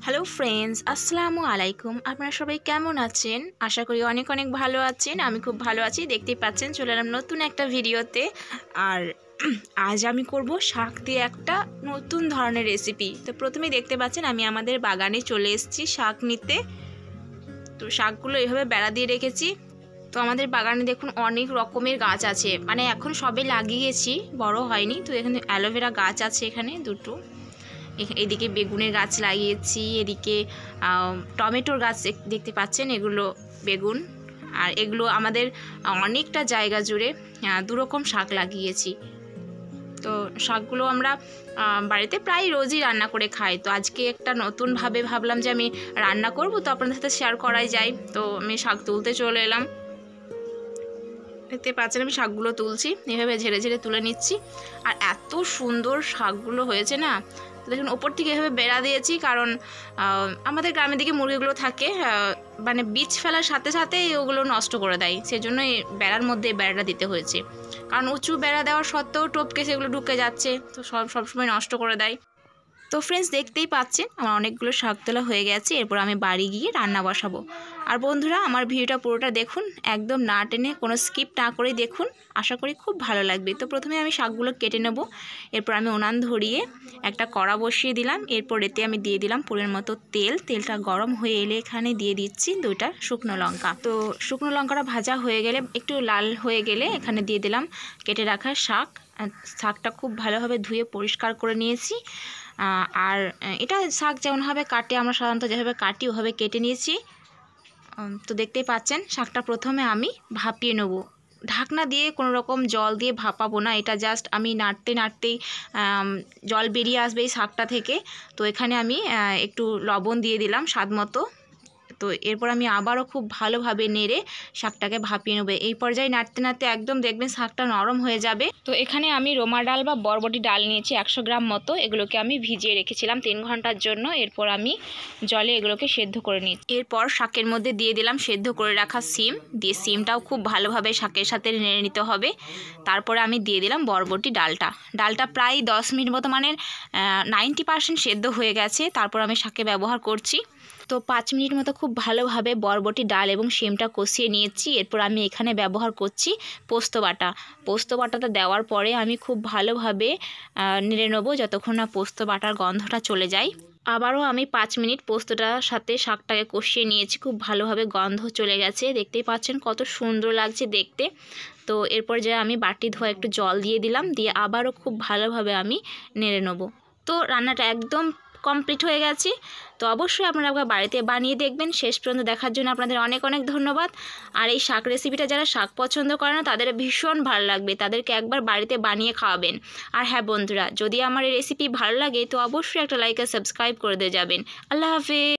Hello friends, আসসালামু আলাইকুম। আপনারা সবাই কেমন আছেন? আশা করি অনেক অনেক ভালো আছেন। আমি খুব ভালো আছি। দেখতেই পাচ্ছেন চলে এলাম নতুন একটা ভিডিওতে। আর আজ আমি করব শাক দিয়ে একটা নতুন ধরনের রেসিপি। তো প্রথমেই দেখতে পাচ্ছেন আমি আমাদের বাগানে চলে এসেছি শাক নিতে। তো শাকগুলো এভাবে বেড়া দিয়ে রেখেছি। তো আমাদের বাগানে দেখুন অনেক রকমের গাছ আছে, মানে এখন সবে লাগিয়েছি, বড় হয়নি। তো এখানে অ্যালোভেরা গাছ আছে এখানে দুটো, এদিকে বেগুনের গাছ লাগিয়েছি, এদিকে টমেটোর গাছ দেখতে পাচ্ছেন, এগুলো বেগুন। আর এগুলো আমাদের অনেকটা জায়গা জুড়ে দুরকম শাক লাগিয়েছি। তো শাকগুলো আমরা বাড়িতে প্রায় রোজই রান্না করে খাই। তো আজকে একটা নতুনভাবে ভাবলাম যে আমি রান্না করব, তো আপনাদের সাথে শেয়ার করাই যায়। তো আমি শাক তুলতে চলে এলাম। দেখতে পাচ্ছেন আমি শাকগুলো তুলছি, এভাবে ঝেড়ে ঝেড়ে তুলে নিচ্ছি। আর এত সুন্দর শাকগুলো হয়েছে না। তো দেখুন ওপর থেকে এভাবে বেড়া দিয়েছি, কারণ আমাদের গ্রামের দিকে মুরগিগুলো থাকে, মানে বীজ ফেলার সাথে সাথেই ওগুলো নষ্ট করে দেয়। সেজন্য এই বেড়ার মধ্যে বেড়াটা দিতে হয়েছে, কারণ উঁচু বেড়া দেওয়ার সত্ত্বেও টপকে সেগুলো ঢুকে যাচ্ছে, তো সবসময় নষ্ট করে দেয়। তো ফ্রেন্ডস, দেখতেই পাচ্ছেন আমার অনেকগুলো শাক তোলা হয়ে গেছে। এরপর আমি বাড়ি গিয়ে রান্না বসাবো। আর বন্ধুরা, আমার ভিডিওটা পুরোটা দেখুন, একদম না টেনে কোনো স্কিপ না করেই দেখুন, আশা করি খুব ভালো লাগবে। তো প্রথমে আমি শাকগুলো কেটে নেব। এরপর আমি উনান ধরিয়ে একটা কড়া বসিয়ে দিলাম। এরপর এতে আমি দিয়ে দিলাম পরিমাণ মতো তেল। তেলটা গরম হয়ে এলে এখানে দিয়ে দিচ্ছি 2টা শুকনো লঙ্কা। তো শুকনো লঙ্কাটা ভাজা হয়ে গেলে, একটু লাল হয়ে গেলে, এখানে দিয়ে দিলাম কেটে রাখা শাক। শাকটা খুব ভালোভাবে ধুয়ে পরিষ্কার করে নিয়েছি। আর এটা শাক যেমনভাবে কাটে, আমরা সাধারণত যেভাবে কাটি ওভাবে কেটে নিয়েছি। তো দেখতেই পাচ্ছেন শাকটা প্রথমে আমি ভাপিয়ে নেব। ঢাকনা দিয়ে কোনো রকম জল দিয়ে ভাপাবো না, এটা জাস্ট আমি নাড়তে নাড়তেই জল বেরিয়ে আসবে এই শাকটা থেকে। তো এখানে আমি একটু লবণ দিয়ে দিলাম স্বাদ মতো। তো এরপর আমি আবারও খুব ভালোভাবে নেড়ে শাকটাকে ভাপিয়ে নেবো। এই পর্যায়ে নাড়তে নাড়তে একদম দেখবেন শাকটা নরম হয়ে যাবে। তো এখানে আমি রোমা ডাল বা বরবটি ডাল নিয়েছি 100 গ্রাম মতো। এগুলোকে আমি ভিজিয়ে রেখেছিলাম 3 ঘন্টার জন্য। এরপর আমি জলে এগুলোকে সেদ্ধ করে নিই। এরপর শাকের মধ্যে দিয়ে দিলাম সেদ্ধ করে রাখা সিম, দিয়ে সিমটাও খুব ভালোভাবে শাকের সাথে নেড়ে নিতে হবে। তারপরে আমি দিয়ে দিলাম বরবটি ডালটা প্রায় 10 মিনিট মতো, মানে 90% সেদ্ধ হয়ে গেছে। তারপর আমি শাকে ব্যবহার করছি। তো 5 মিনিট মতো খুব ভালোভাবে বরবটি ডাল এবং শিমটা কষিয়ে নিয়েছি। এরপর আমি এখানে ব্যবহার করছি পোস্ত বাটাটা দেওয়ার পরে আমি খুব ভালোভাবে নেড়ে নেবো যতক্ষণ না পোস্ত বাটার গন্ধটা চলে যায়। আবারও আমি 5 মিনিট পোস্তটার সাথে শাকটাকে কষিয়ে নিয়েছি, খুব ভালোভাবে গন্ধ চলে গেছে। দেখতেই পাচ্ছেন কত সুন্দর লাগছে দেখতে। তো এরপর যে আমি বাটি ধোয়া একটু জল দিয়ে দিলাম, দিয়ে আবারও খুব ভালোভাবে আমি নেড়ে নেবো। তো রান্নাটা একদম কমপ্লিট হয়ে গেছে। তো অবশ্যই আপনারা একবার বাড়িতে বানিয়ে দেখবেন। শেষ পর্যন্ত দেখার জন্য আপনাদের অনেক অনেক ধন্যবাদ। আর এই শাক রেসিপিটা যারা শাক পছন্দ করে না তাদের ভীষণ ভালো লাগবে, তাদেরকে একবার বাড়িতে বানিয়ে খাওয়াবেন। আর হ্যাঁ বন্ধুরা, যদি আমার এই রেসিপি ভালো লাগে তো অবশ্যই একটা লাইক আর সাবস্ক্রাইব করে দিয়ে যাবেন। আল্লাহ হাফেজ।